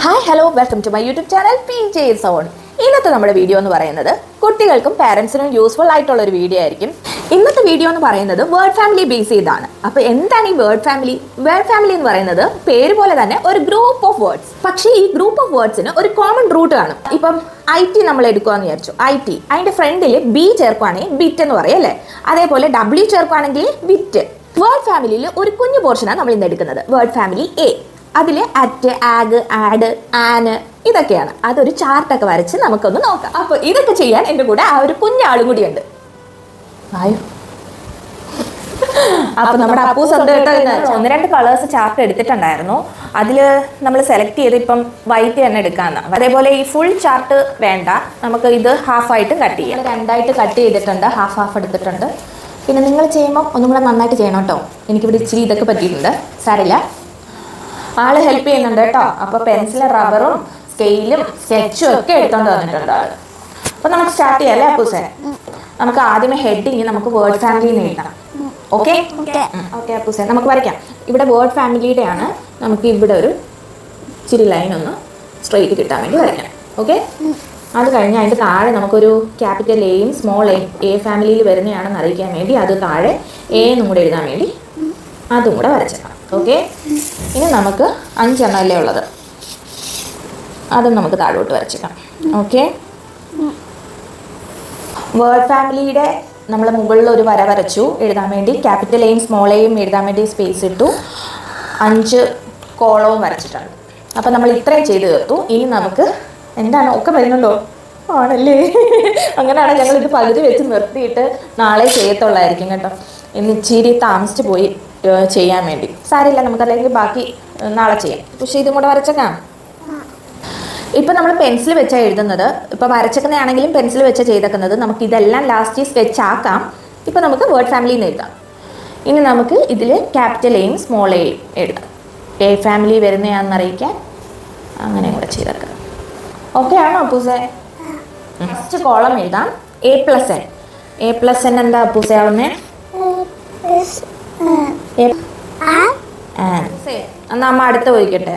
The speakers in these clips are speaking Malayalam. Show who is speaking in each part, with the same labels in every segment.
Speaker 1: Hi hello welcome to my YouTube channel PJ Zone. ഇന്നത്തെ നമ്മുടെ വീഡിയോ എന്ന് പറയുന്നത് കുട്ടികൾക്കും പാരൻസിനും യൂസ്ഫുൾ ആയിട്ടുള്ള ഒരു വീഡിയോ ആയിരിക്കും. ഇന്നത്തെ വീഡിയോ എന്ന് പറയുന്നത് വേർഡ് ഫാമിലി ബേസ് ചെയ്താണ്. അപ്പോൾ എന്താണ് ഈ വേർഡ് ഫാമിലി? വേർഡ് ഫാമിലി എന്ന് പറയുന്നത് പേര് പോലെ തന്നെ ഒരു ഗ്രൂപ്പ് ഓഫ് വേർഡ്സ്. പക്ഷേ ഈ ഗ്രൂപ്പ് ഓഫ് വേർഡ്സിന് ഒരു കോമൺ റൂട്ട് കാണും. ഇപ്പം IT നമ്മൾ എടുക്കുകയെന്ന് വിചാരിച്ചു. IT അതിന്റെ ഫ്രണ്ടിൽ B ചേർക്കുകയാണെങ്കിൽ ബിറ്റ് എന്ന് പറയും അല്ലേ? അതേപോലെ W ചേർക്കുകയാണെങ്കിൽ വിറ്റ്. വേർഡ് ഫാമിലിയിൽ ഒരു കുഞ്ഞു പോർഷനാണ് നമ്മൾ ഇന്ന് എടുക്കുന്നത്. Word family A. അതിൽ അറ്റ്, ആഗ്, ആഡ്, ആന് ഇതൊക്കെയാണ്. അതൊരു ചാർട്ടൊക്കെ വരച്ച് നമുക്കൊന്ന് നോക്കാം. അപ്പോൾ ഇതൊക്കെ ചെയ്യാൻ എൻ്റെ കൂടെ ആ ഒരു കുഞ്ഞാളും കൂടിയുണ്ട്. ആയോ? അപ്പൊ നമ്മുടെ അപ്പൂസ് ഒന്ന് രണ്ട് കളേഴ്സ് ചാർട്ട് എടുത്തിട്ടുണ്ടായിരുന്നു. അതിൽ നമ്മൾ സെലക്ട് ചെയ്ത് ഇപ്പം വൈറ്റ് തന്നെ എടുക്കാമെന്നാണ്. അതേപോലെ ഈ ഫുൾ ചാർട്ട് വേണ്ട, നമുക്ക് ഇത് ഹാഫായിട്ട് കട്ട് ചെയ്യാം. രണ്ടായിട്ട് കട്ട് ചെയ്തിട്ടുണ്ട്, ഹാഫ് എടുത്തിട്ടുണ്ട്. പിന്നെ നിങ്ങൾ ചെയ്യുമ്പോൾ ഒന്നും കൂടെ നന്നായിട്ട് ചെയ്യണം കേട്ടോ. എനിക്കിവിടെ ഇച്ചിരി ഇതൊക്കെ പറ്റിയിട്ടുണ്ട്, സാരില്ല. ആള് ഹെൽപ്പ് ചെയ്യുന്നുണ്ട് കേട്ടോ. അപ്പൊ പെൻസിലും റബ്ബറും സ്കെയിലും സ്കെച്ചും ഒക്കെ എടുത്തോണ്ട് വന്നിട്ടുണ്ട് ആള്. അപ്പൊ നമുക്ക് സ്റ്റാർട്ട് ചെയ്യാം അല്ലേ അപ്പൂസേ? നമുക്ക് ആദ്യമേ ഹെഡിങ് നമുക്ക് വേർഡ് ഫാമിലി എഴുതാം. ഓക്കെ ഓക്കെ അപ്പൂസേ, നമുക്ക് വരയ്ക്കാം. ഇവിടെ വേർഡ് ഫാമിലിയുടെ ആണ്. നമുക്ക് ഇവിടെ ഒരു ഇച്ചിരി ലൈൻ ഒന്ന് സ്ട്രെയിറ്റ് കിട്ടാൻ വേണ്ടി വരയ്ക്കാം. ഓക്കെ, അത് കഴിഞ്ഞ് അതിൻ്റെ താഴെ നമുക്കൊരു ക്യാപിറ്റൽ എയും സ്മോൾ എ ഫാമിലിയിൽ വരുന്നതാണെന്ന് അറിയിക്കാൻ വേണ്ടി അത് താഴെ എ എന്നും കൂടെ എഴുതാൻ വേണ്ടി അതും കൂടെ വരച്ചേക്കാം. ഓക്കെ, ഇനി നമുക്ക് 5 എണ്ണമല്ലേ ഉള്ളത്, അതും നമുക്ക് താഴോട്ട് വരച്ചേക്കാം. ഓക്കെ, വേർഡ് ഫാമിലിയുടെ നമ്മൾ മുകളിൽ ഒരു വര വരച്ചു എഴുതാൻ വേണ്ടി. ക്യാപിറ്റൽ എയും സ്മോൾ എയും എഴുതാൻ വേണ്ടി സ്പേസ് ഇട്ടു. 5 കോളവും വരച്ചിട്ടുണ്ട്. അപ്പം നമ്മൾ ഇത്രയും ചെയ്ത് തീർത്തു. ഇനി നമുക്ക് എന്താണ് ഒക്കെ വരുന്നുണ്ടോ? ആണല്ലേ, അങ്ങനെയാണ് ഞങ്ങൾ ഇത് പകുതി വെച്ച് നിർത്തിയിട്ട് നാളെ ചെയ്യത്തുള്ളായിരിക്കും കേട്ടോ. ഇന്ന് ഇച്ചിരി താമസിച്ച് പോയി ചെയ്യാൻ വേണ്ടി. സാരമില്ല, നമുക്കല്ലെങ്കിൽ ബാക്കി നാളെ ചെയ്യാം. പക്ഷേ ഇതും കൂടെ വരച്ചേക്കാം. ഇപ്പം നമ്മൾ പെൻസിൽ വെച്ചാണ് എഴുതുന്നത്. ഇപ്പം വരച്ചേക്കുന്നതാണെങ്കിലും പെൻസിൽ വെച്ചാൽ ചെയ്തേക്കുന്നത്. നമുക്ക് ഇതെല്ലാം ലാസ്റ്റ് സ്കെച്ച് ആക്കാം. ഇപ്പം നമുക്ക് വേർഡ് ഫാമിലിന്ന് എഴുതാം. ഇനി നമുക്ക് ഇതിൽ ക്യാപിറ്റൽ എയും സ്മോൾ എയും എഴുതാം. എ ഫാമിലി വരുന്നതാണെന്ന് അറിയിക്കാൻ അങ്ങനെ കൂടെ ചെയ്തേക്കാം. ഓക്കെ ആണോ അപ്പൂസേ? ഫസ്റ്റ് കോളം എഴുതാം A+N. A+N എന്താ അപ്പൂസേ ആവുന്നേ? എന്നാ അമ്മ അടുത്ത ചോദിക്കട്ടെ.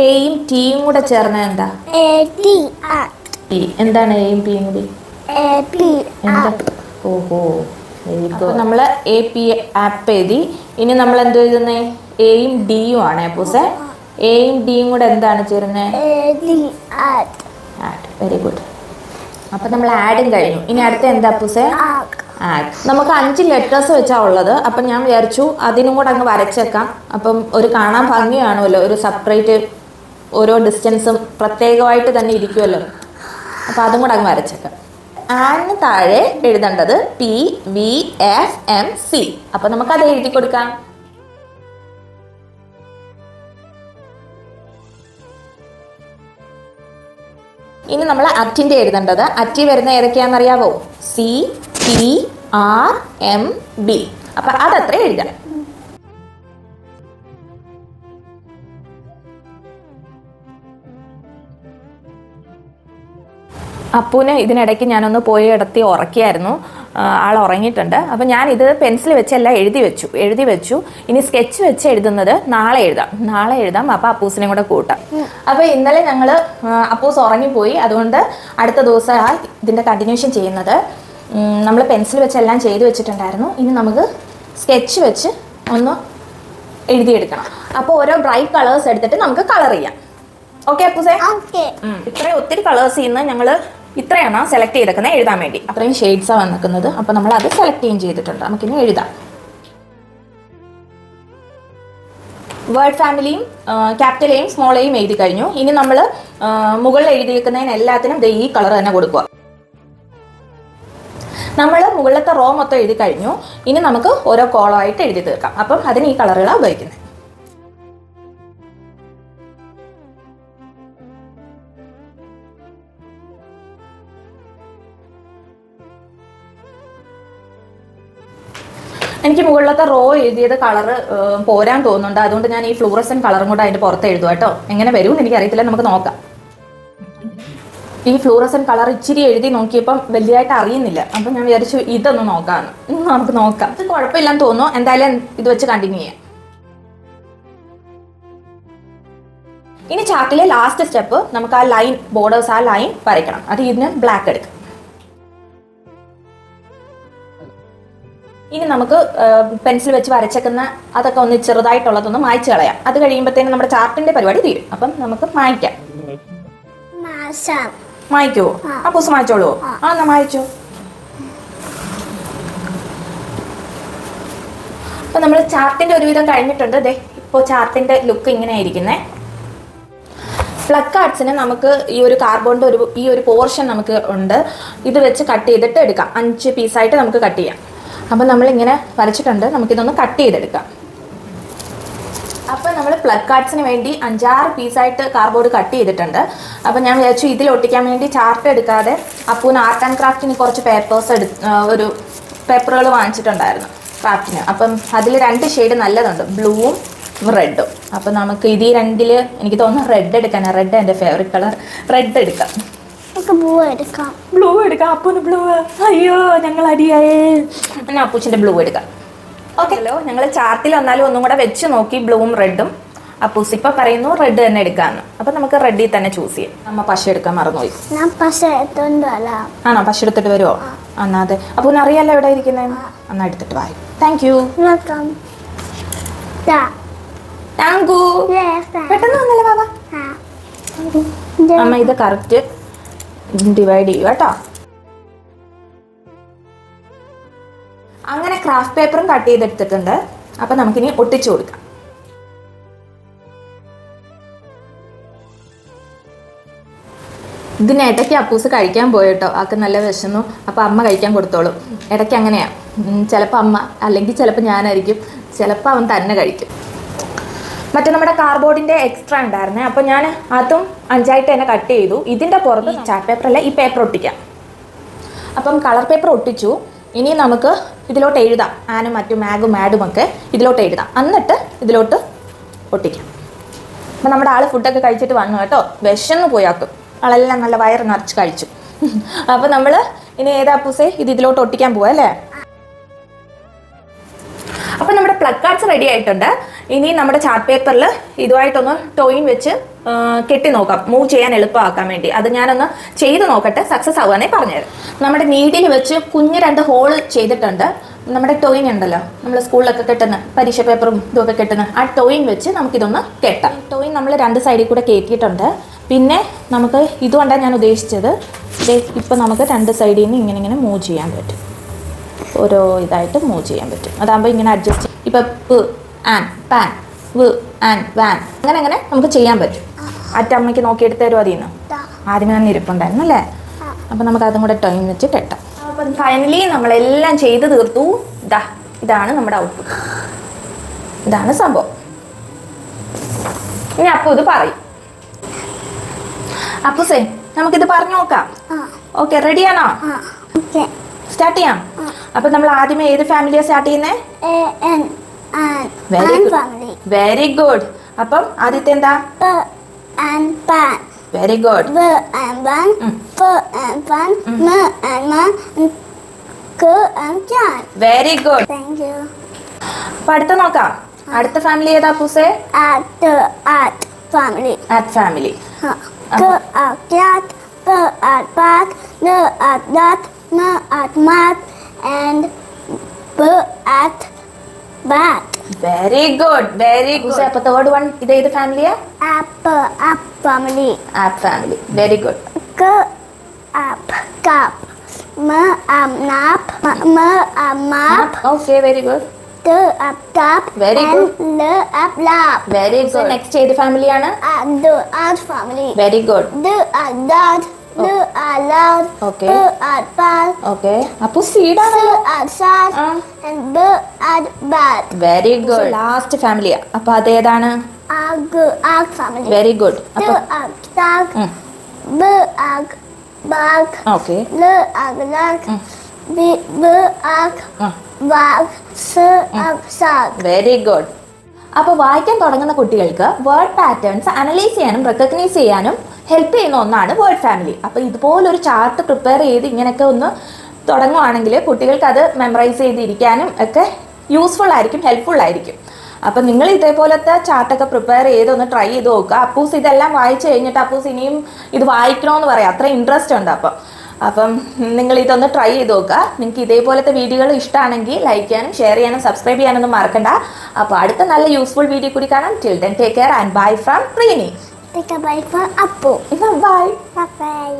Speaker 1: എയും ടിയും കൂടെ ചേർന്ന എന്താ? എന്താണ് എയും പിയും കൂടി? ഓഹോ, നമ്മള് AP ആപ്പ് എഴുതി. ഇനി നമ്മൾ എന്ത് എഴുതുന്നേ? എയും ഡിയും ആണ് അപ്പൂസേ. എയും ഡിയും കൂടെ എന്താണ് ചേരുന്നത്? Very good. അപ്പൊ നമ്മൾ ആഡും കഴിഞ്ഞു. ഇനി അടുത്ത എന്താ അപ്പൂസേ? ആഡ്. നമുക്ക് 5 ലെറ്റേഴ്സ് വെച്ചാണ് ഉള്ളത്. അപ്പം ഞാൻ വിചാരിച്ചു അതിനും കൂടെ അങ്ങ് വരച്ചേക്കാം. അപ്പം ഒരു കാണാൻ ഭംഗി കാണുമല്ലോ, ഒരു സെപ്പറേറ്റ് ഓരോ ഡിസ്റ്റൻസും പ്രത്യേകമായിട്ട് തന്നെ ഇരിക്കുമല്ലോ. അപ്പം അതും കൂടെ അങ്ങ് വരച്ചേക്കാം. ആഡിന് താഴെ എഴുതേണ്ടത് PVFMC. അപ്പം നമുക്കത് എഴുതി കൊടുക്കാം. ഇനി നമ്മൾ അറ്റിൻ്റെ എഴുതേണ്ടത്. അറ്റി വരുന്ന ഏതൊക്കെയാണെന്നറിയാവോ? CTRMB. അപ്പം അതത്ര എഴുതാം. അപ്പൂനെ ഇതിനിടയ്ക്ക് ഞാനൊന്ന് പോയി ഇടത്തി ഉറക്കിയായിരുന്നു. ആൾ ഉറങ്ങിയിട്ടുണ്ട്. അപ്പം ഞാനിത് പെൻസിൽ വെച്ചെല്ലാം എഴുതി വെച്ചു. ഇനി സ്കെച്ച് വെച്ച് എഴുതുന്നത് നാളെ എഴുതാം. അപ്പം അപ്പൂസിനെ കൂടെ കൂട്ടാം. അപ്പോൾ ഇന്നലെ ഞങ്ങൾ അപ്പൂസ് ഉറങ്ങിപ്പോയി. അതുകൊണ്ട് അടുത്ത ദിവസം ഇതിൻ്റെ കണ്ടിന്യൂഷൻ ചെയ്യുന്നത്. നമ്മൾ പെൻസിൽ വെച്ചെല്ലാം ചെയ്ത് വെച്ചിട്ടുണ്ടായിരുന്നു. ഇനി നമുക്ക് സ്കെച്ച് വെച്ച് ഒന്ന് എഴുതിയെടുക്കണം. അപ്പോൾ ഓരോ ബ്രൈറ്റ് കളേഴ്സ് എടുത്തിട്ട് നമുക്ക് കളർ ചെയ്യാം. ഓക്കെ അപ്പൂസേ? ഇത്രയും ഒത്തിരി കളേഴ്സ് ഇന്ന് ഞങ്ങൾ ഇത്രയാണ് സെലക്ട് ചെയ്തേക്കുന്നത് എഴുതാൻ വേണ്ടി. അത്രയും ഷെയ്ഡ്സാണ് വന്നിരിക്കുന്നത്. അപ്പോൾ നമ്മൾ അത് സെലക്ട് ചെയ്തിട്ടുണ്ട്. നമുക്കിനി എഴുതാം. വേർഡ് ഫാമിലിയും ക്യാപിറ്റൽ എയും സ്മോൾ എയും എഴുതി കഴിഞ്ഞു. ഇനി നമ്മൾ മുകളിൽ എഴുതിയിരിക്കുന്നതിന് എല്ലാത്തിനും ഈ കളർ തന്നെ കൊടുക്കുക. നമ്മൾ മുകളിലത്തെ റോ മൊത്തം എഴുതി കഴിഞ്ഞു. ഇനി നമുക്ക് ഓരോ കോളമായിട്ട് എഴുതി തീർക്കാം. അപ്പം അതിന് ഈ കളറുകളാണ് ഉപയോഗിക്കുന്നത്. എനിക്ക് മുകളിലത്തെ റോ എഴുതിയത് കളറ് പോരാൻ തോന്നുന്നുണ്ട്. അതുകൊണ്ട് ഞാൻ ഈ ഫ്ലൂറസൻ കളറും കൂടെ അതിൻ്റെ പുറത്ത് എഴുതുക കേട്ടോ. എങ്ങനെ വരുമെന്ന് എനിക്കറിയത്തില്ല, നമുക്ക് നോക്കാം. ഈ ഫ്ലൂറസൻ കളർ ഇച്ചിരി എഴുതി നോക്കിയപ്പം വലിയതായിട്ട് അറിയുന്നില്ല. അപ്പം ഞാൻ വിചാരിച്ചു ഇതൊന്ന് നോക്കാമെന്ന്. നമുക്ക് നോക്കാം. ഇത് കുഴപ്പമില്ലെന്ന് തോന്നുന്നു. എന്തായാലും ഇത് വെച്ച് കണ്ടിന്യൂ ചെയ്യാം. ഇനി ചാർട്ടിലെ ലാസ്റ്റ് സ്റ്റെപ്പ് നമുക്ക് ആ ലൈൻ ബോർഡേഴ്സ് ആ ലൈൻ വരയ്ക്കണം. അത് ഇതിന് ബ്ലാക്ക് എടുക്കാം. ഇനി നമുക്ക് പെൻസിൽ വെച്ച് വരച്ചേക്കുന്ന അതൊക്കെ ഒന്ന് ചെറുതായിട്ടുള്ളതൊന്ന് മായ്ച്ചു കളയാം. അത് കഴിയുമ്പോഴത്തേനും നമ്മുടെ ചാർട്ടിന്റെ പരിപാടി തീരും. അപ്പം നമുക്ക് മായ്ക്കാം. മായ്ക്കുവോ? അപ്പൂസ് മായ്ച്ചോളൂ. എന്നാ മായ്ച്ചോ. അപ്പൊ നമ്മൾ ചാർട്ടിന്റെ ഒരുവിധം കഴിഞ്ഞിട്ടുണ്ട്. ദേ ഇപ്പോൾ ചാർട്ടിന്റെ ലുക്ക് ഇങ്ങനെ ആയിരിക്കുന്നേ. പ്ലഗ് കാർഡ്സിന് നമുക്ക് ഈ ഒരു കാർബോണിന്റെ ഈ ഒരു പോർഷൻ നമുക്ക് ഉണ്ട്. ഇത് വെച്ച് കട്ട് ചെയ്തിട്ട് എടുക്കാം. 5 പീസായിട്ട് നമുക്ക് കട്ട് ചെയ്യാം. അപ്പം നമ്മളിങ്ങനെ വരച്ചിട്ടുണ്ട്. നമുക്കിതൊന്ന് കട്ട് ചെയ്തെടുക്കാം. അപ്പം നമ്മൾ പ്ലഗ് കാർഡ്സിന് വേണ്ടി 5-6 പീസായിട്ട് കാർഡ്ബോർഡ് കട്ട് ചെയ്തിട്ടുണ്ട്. അപ്പം ഞാൻ വിചാരിച്ചു ഇതിൽ ഒട്ടിക്കാൻ വേണ്ടി ചാർട്ട് എടുക്കാതെ അപ്പൂന് ആർട്ട് ആൻഡ് ക്രാഫ്റ്റിന് കുറച്ച് ഒരു പേപ്പറുകൾ വാങ്ങിച്ചിട്ടുണ്ടായിരുന്നു ക്രാഫ്റ്റിന്. അപ്പം അതിൽ 2 ഷെയ്ഡ് നല്ലതുണ്ട്, ബ്ലൂവും റെഡും. അപ്പം നമുക്ക് ഇത് ഈ 2-ൽ എനിക്ക് തോന്നുന്നു റെഡ് എടുക്കാനാണ്. റെഡ് എൻ്റെ ഫേവറേറ്റ് കളർ. റെഡ് എടുക്കാം. ബ്ലൂ എടുക്കാം. അപ്പൂന് ബ്ലൂ. അയ്യോ ഞങ്ങൾ അടിയായേ. പിന്നെ അപ്പൂച്ചിൻ്റെ ബ്ലൂ എടുക്കാം. ഓക്കെ അല്ലോ. ഞങ്ങൾ ചാർട്ടിൽ വന്നാലും ഒന്നും കൂടെ വെച്ച് നോക്കി ബ്ലൂവും റെഡും. അപ്പൂസ് ഇപ്പം പറയുന്നു റെഡ് തന്നെ എടുക്കാമെന്ന്. അപ്പം നമുക്ക് റെഡിൽ തന്നെ ചൂസ് ചെയ്യാം. അമ്മ പശ എടുക്കാൻ മറന്നുപോയി. ആണോ? പശ എടുത്തിട്ട് വരുമോ? എന്നാ അതെ. അപ്പൂന് അറിയാലോ എവിടെ ഇരിക്കുന്നതെന്ന്. എന്നാ എടുത്തിട്ട് വായി. Thank you. പെട്ടെന്ന് വന്നല്ലേ ബാബാ. അമ്മ ഇത് കറക്റ്റ് ഡിവൈഡ് ചെയ്യുക കേട്ടോ. അങ്ങനെ ക്രാഫ്റ്റ് പേപ്പറും കട്ട് ചെയ്തെടുത്തിട്ടുണ്ട്. അപ്പം നമുക്കിനി ഒട്ടിച്ചു കൊടുക്കാം. ഇതിന് ഇടയ്ക്ക് അപ്പൂസ് കഴിക്കാൻ പോയിട്ടോ. ആൾക്ക് നല്ല വിശന്നു. അപ്പം അമ്മ കഴിക്കാൻ കൊടുത്തോളും. ഇടയ്ക്ക് അങ്ങനെയാണ്. ചിലപ്പോൾ അമ്മ, അല്ലെങ്കിൽ ചിലപ്പോൾ ഞാനായിരിക്കും, ചിലപ്പോൾ അവൻ തന്നെ കഴിക്കും. മറ്റേ നമ്മുടെ കാർഡ്ബോർഡിൻ്റെ എക്സ്ട്രാ ഉണ്ടായിരുന്നേ. അപ്പോൾ ഞാൻ അതും 5ആയിട്ട് തന്നെ കട്ട് ചെയ്തു. ഇതിൻ്റെ പുറത്ത് ചാർട്ട് പേപ്പറല്ല, ഈ പേപ്പർ ഒട്ടിക്കാം. അപ്പം കളർ പേപ്പർ ഒട്ടിച്ചു. ഇനി നമുക്ക് ഇതിലോട്ട് എഴുതാം. ആനും മറ്റും മാഡും ഒക്കെ ഇതിലോട്ട് എഴുതാം. എന്നിട്ട് ഇതിലോട്ട് ഒട്ടിക്കാം. അപ്പം നമ്മുടെ ആൾ ഫുഡൊക്കെ കഴിച്ചിട്ട് വന്നു കേട്ടോ. വിശന്ന് പോയാക്കും. ആളെല്ലാം നല്ല വയറ് നിറച്ച് കഴിച്ചു. അപ്പം നമ്മൾ ഇനി ഏതാ പൂസേ ഇതിലോട്ട് ഒട്ടിക്കാൻ പോവാ അല്ലേ? അപ്പം നമ്മുടെ പ്ലഗ് കാർഡ്സ് റെഡി ആയിട്ടുണ്ട്. ഇനി നമ്മുടെ ചാർട്ട് പേപ്പറിൽ ഇതുമായിട്ടൊന്ന് ടോയിൻ വെച്ച് കെട്ടി നോക്കാം, മൂവ് ചെയ്യാൻ എളുപ്പമാക്കാൻ വേണ്ടി. അത് ഞാനൊന്ന് ചെയ്ത് നോക്കട്ടെ. സക്സസ് ആവുകയാണെ പറഞ്ഞുതരാം. നമ്മുടെ നീഡിൽ വെച്ച് കുഞ്ഞ് 2 ഹോൾ ചെയ്തിട്ടുണ്ട്. നമ്മുടെ ടോയിൻ ഉണ്ടല്ലോ, നമ്മൾ സ്കൂളിലൊക്കെ കെട്ടുന്ന പരീക്ഷ പേപ്പറും ഇതൊക്കെ കെട്ടുന്ന ആ ടോയിൻ വെച്ച് നമുക്കിതൊന്ന് കെട്ടാം. ടോയിൻ നമ്മൾ 2 സൈഡിൽ കൂടെ കയറ്റിയിട്ടുണ്ട്. പിന്നെ നമുക്ക് ഇതുകൊണ്ടാണ് ഞാൻ ഉദ്ദേശിച്ചത്. ഇപ്പം നമുക്ക് 2 സൈഡിൽ നിന്ന് ഇങ്ങനെ മൂവ് ചെയ്യാൻ പറ്റും. ഓരോ ഇതായിട്ട് മൂവ് ചെയ്യാൻ പറ്റും. അതാകുമ്പോൾ ഇങ്ങനെ അഡ്ജസ്റ്റ് ഇപ്പം ആൻഡ് പാൻ ആൻഡ് വാൻ അങ്ങനെ നമുക്ക് ചെയ്യാൻ പറ്റും. അറ്റമ്മയ്ക്ക് നോക്കിയെടുത്ത് തരുമോ അതിൽ നിന്ന്? ആദ്യമേ തന്നെ ഇരിപ്പുണ്ടായിരുന്നു അല്ലേ? അപ്പം നമുക്ക് അതും കൂടെ ടൈം വെച്ച് കെട്ടാം. അപ്പം ഫൈനലി നമ്മളെല്ലാം ചെയ്ത് തീർത്തു. ഇതാണ് നമ്മുടെ ഔട്ട്പുട്ട്. ഇതാണ് സംഭവം. ഇനി അപ്പോൾ ഇത് പറയും. അപ്പൂസേ നമുക്കിത് പറഞ്ഞു നോക്കാം. ഓക്കെ, റെഡിയാണോ? സ്റ്റാർട്ട് ചെയ്യാം. അപ്പം നമ്മൾ ആദ്യമേ ഏത് ഫാമിലിയാണ് സ്റ്റാർട്ട് ചെയ്യുന്നത്? Very good. അപ്പം ആദ്യത്തെ എന്താ? Very good. Very good. അപ്പൊ അടുത്ത നോക്കാം. അടുത്ത ഫാമിലി ഏതാ പൂസേ? Family.
Speaker 2: Bat.
Speaker 1: Very good. Appo third one ഇത് ഏത് ഫാമിലിയാ?
Speaker 2: App family.
Speaker 1: Very good.
Speaker 2: Cup. Nap. Map.
Speaker 1: Okay, very good.
Speaker 2: Tap.
Speaker 1: Very good.
Speaker 2: Lap.
Speaker 1: Very good. Next ഏത് ഫാമിലിയാണ്?
Speaker 2: Family.
Speaker 1: Very good.
Speaker 2: Dad. Loud.
Speaker 1: Okay.
Speaker 2: Ball.
Speaker 1: Okay. അപ്പോ സീഡ് ആണ്.
Speaker 2: Sad. And bad.
Speaker 1: Very good. Last family. അപ്പോ അതേതാണ്?
Speaker 2: Family.
Speaker 1: Very good. അപ്പോ
Speaker 2: dog. Bag.
Speaker 1: Okay.
Speaker 2: Lag. Bag. Sag.
Speaker 1: Very good. അപ്പോൾ വായിക്കാൻ തുടങ്ങുന്ന കുട്ടികൾക്ക് വേർഡ് പാറ്റേൺസ് അനലൈസ് ചെയ്യാനും റെക്കഗ്നൈസ് ചെയ്യാനും ഹെൽപ്പ് ചെയ്യുന്ന ഒന്നാണ് വേർഡ് ഫാമിലി. അപ്പോൾ ഇതുപോലൊരു ചാർട്ട് പ്രിപ്പയർ ചെയ്ത് ഇങ്ങനെയൊക്കെ ഒന്ന് തുടങ്ങുവാണെങ്കിൽ കുട്ടികൾക്ക് അത് മെമ്മറൈസ് ചെയ്തിരിക്കാനും ഒക്കെ യൂസ്ഫുൾ ആയിരിക്കും, ഹെൽപ്ഫുൾ ആയിരിക്കും. അപ്പം നിങ്ങൾ ഇതേപോലത്തെ ചാർട്ടൊക്കെ പ്രിപ്പയർ ചെയ്ത് ഒന്ന് ട്രൈ ചെയ്ത് നോക്കുക. അപ്പൂസ് ഇതെല്ലാം വായിച്ചു കഴിഞ്ഞിട്ട് അപ്പൂസ് ഇനിയും ഇത് വായിക്കണമെന്ന് പറയാം, അത്ര ഇൻട്രസ്റ്റ് ഉണ്ട്. അപ്പം നിങ്ങൾ ഇതൊന്ന് ട്രൈ ചെയ്ത് നോക്കുക. നിങ്ങൾക്ക് ഇതേപോലത്തെ വീഡിയോകൾ ഇഷ്ടമാണെങ്കിൽ ലൈക്ക് ചെയ്യാനും ഷെയർ ചെയ്യാനും സബ്സ്ക്രൈബ് ചെയ്യാനൊന്നും മറക്കണ്ട. അപ്പോൾ അടുത്ത നല്ല യൂസ്ഫുൾ വീഡിയോ കൂടി കാണാം. Till then take care and bye from Reeni.
Speaker 2: Take a bite for Appu.
Speaker 1: Bye.
Speaker 2: Bye bye.